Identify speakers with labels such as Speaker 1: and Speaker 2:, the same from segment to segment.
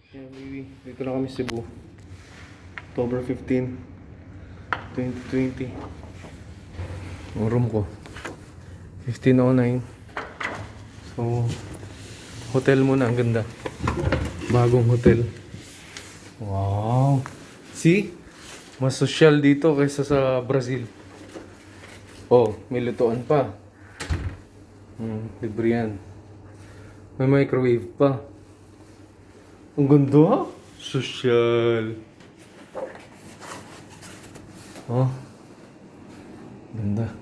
Speaker 1: Yeah, baby. Dito na kami Cebu. October 15, 2020. Ang room ko. 1509. So, hotel muna. Ang ganda. Bagong hotel. Wow. See? Mas social dito kaysa sa Brazil. Oh, may lutuan pa. Libre yan. May microwave pa. Ang ganda. Social. Oh. Ganda.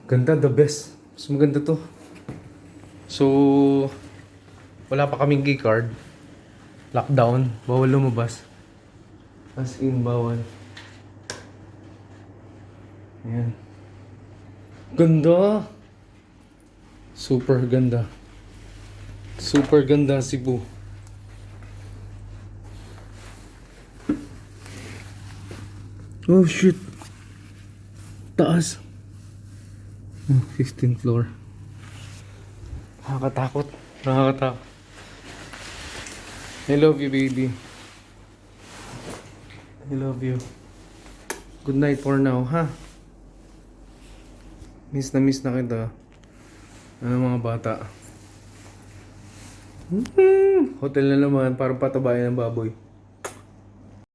Speaker 1: Ganda, the best. Mas maganda to. So, wala pa kaming key card. Lockdown. Bawal lumabas. As in, bawal. Ayan. Ganda. Super ganda. Super ganda Cebu. Oh shit. Taas. 15th floor. Nakakatakot. Nakakatakot. I love you, baby. I love you. Good night for now, ha? Miss na kita. Ano mga bata? Hotel na naman, parang patabayan ng baboy.